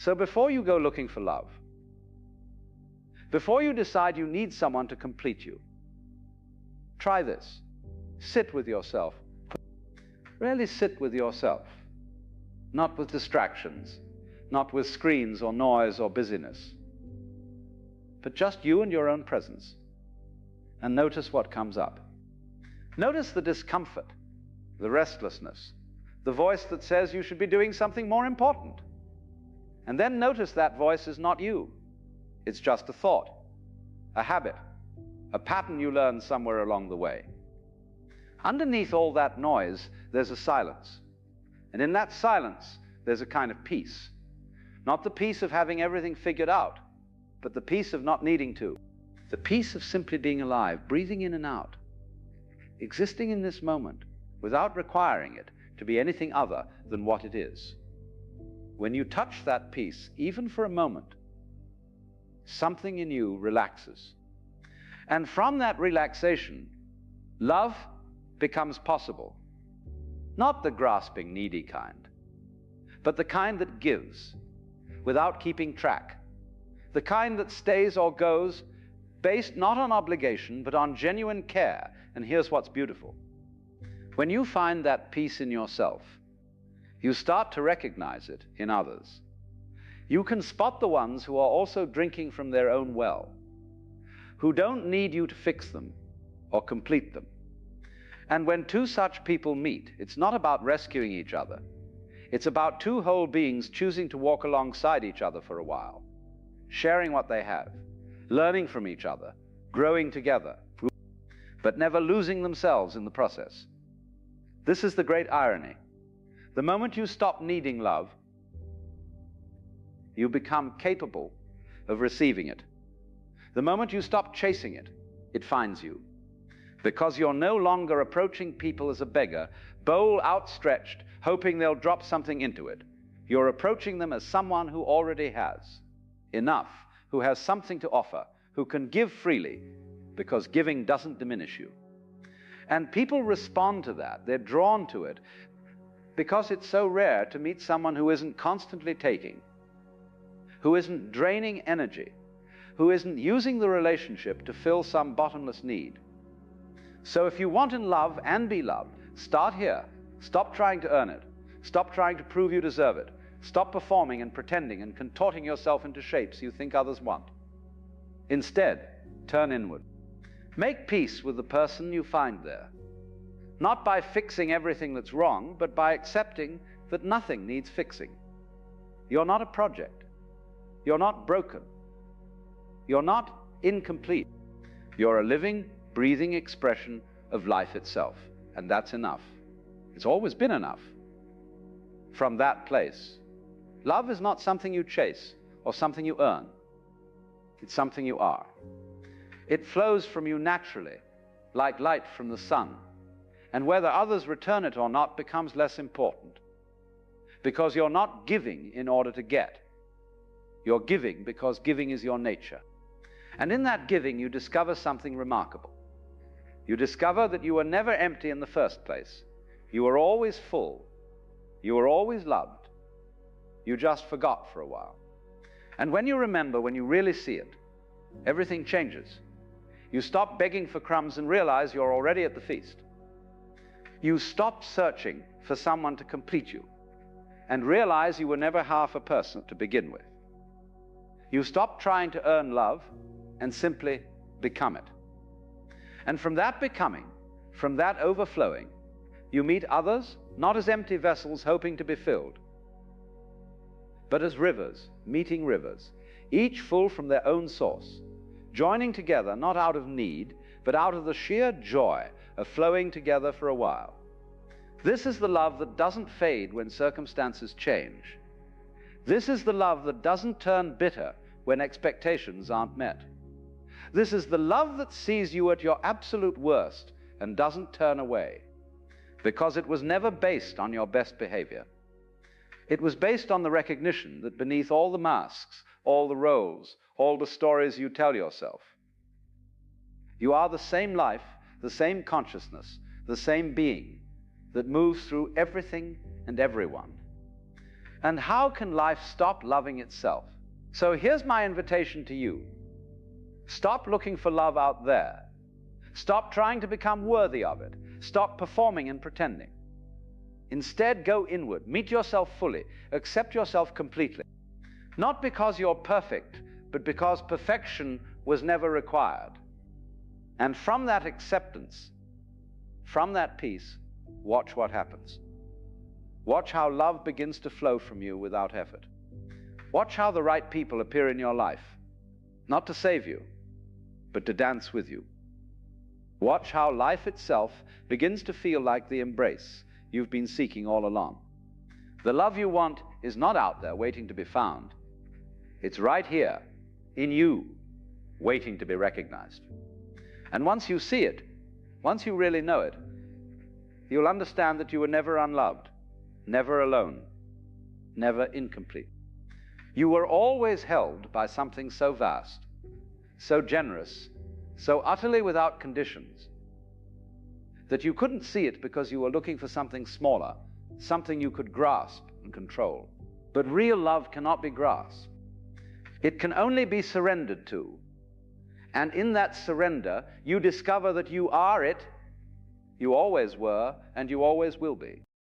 So before you go looking for love, before you decide you need someone to complete you, try this. Sit with yourself. Really sit with yourself. Not with distractions, not with screens or noise or busyness, but just you and your own presence. And notice what comes up. Notice the discomfort, the restlessness, the voice that says you should be doing something more important. And then notice that voice is not you. It's just a thought, a habit, a pattern you learned somewhere along the way. Underneath all that noise, there's a silence. And in that silence, there's a kind of peace. Not the peace of having everything figured out, but the peace of not needing to. The peace of simply being alive, breathing in and out, existing in this moment without requiring it to be anything other than what it is. When you touch that peace, even for a moment, something in you relaxes. And from that relaxation, love becomes possible. Not the grasping, needy kind, but the kind that gives without keeping track. The kind that stays or goes based not on obligation, but on genuine care. And here's what's beautiful. When you find that peace in yourself, you start to recognize it in others. You can spot the ones who are also drinking from their own well, who don't need you to fix them or complete them. And when two such people meet, it's not about rescuing each other. It's about two whole beings choosing to walk alongside each other for a while, sharing what they have, learning from each other, growing together, but never losing themselves in the process. This is the great irony. The moment you stop needing love, you become capable of receiving it. The moment you stop chasing it, it finds you. Because you're no longer approaching people as a beggar, bowl outstretched, hoping they'll drop something into it. You're approaching them as someone who already has enough, who has something to offer, who can give freely, because giving doesn't diminish you. And people respond to that. They're drawn to it because it's so rare to meet someone who isn't constantly taking, who isn't draining energy, who isn't using the relationship to fill some bottomless need. So if you want in love and be loved, start here. Stop trying to earn it. Stop trying to prove you deserve it. Stop performing and pretending and contorting yourself into shapes you think others want. Instead, turn inward. Make peace with the person you find there. Not by fixing everything that's wrong, but by accepting that nothing needs fixing. You're not a project. You're not broken. You're not incomplete. You're a living, breathing expression of life itself. And that's enough. It's always been enough. From that place, love is not something you chase or something you earn. It's something you are. It flows from you naturally, like light from the sun. And whether others return it or not becomes less important. Because you're not giving in order to get. You're giving because giving is your nature. And in that giving, you discover something remarkable. You discover that you were never empty in the first place. You were always full. You were always loved. You just forgot for a while. And when you remember, when you really see it, everything changes. You stop begging for crumbs and realize you're already at the feast. You stop searching for someone to complete you and realize you were never half a person to begin with. You stop trying to earn love and simply become it. And from that becoming, from that overflowing, you meet others not as empty vessels hoping to be filled, but as rivers meeting rivers, each full from their own source, joining together not out of need, but out of the sheer joy of flowing together for a while. This is the love that doesn't fade when circumstances change. This is the love that doesn't turn bitter when expectations aren't met. This is the love that sees you at your absolute worst and doesn't turn away, because it was never based on your best behavior. It was based on the recognition that beneath all the masks, all the roles, all the stories you tell yourself, you are the same life, the same consciousness, the same being that moves through everything and everyone. And how can life stop loving itself? So here's my invitation to you. Stop looking for love out there. Stop trying to become worthy of it. Stop performing and pretending. Instead, go inward. Meet yourself fully. Accept yourself completely. Not because you're perfect, but because perfection was never required. And from that acceptance, from that peace, watch what happens. Watch how love begins to flow from you without effort. Watch how the right people appear in your life, not to save you, but to dance with you. Watch how life itself begins to feel like the embrace you've been seeking all along. The love you want is not out there waiting to be found. It's right here, in you, waiting to be recognized. And once you see it, once you really know it, you'll understand that you were never unloved, never alone, never incomplete. You were always held by something so vast, so generous, so utterly without conditions, that you couldn't see it because you were looking for something smaller, something you could grasp and control. But real love cannot be grasped. It can only be surrendered to. And in that surrender, you discover that you are it, you always were, and you always will be.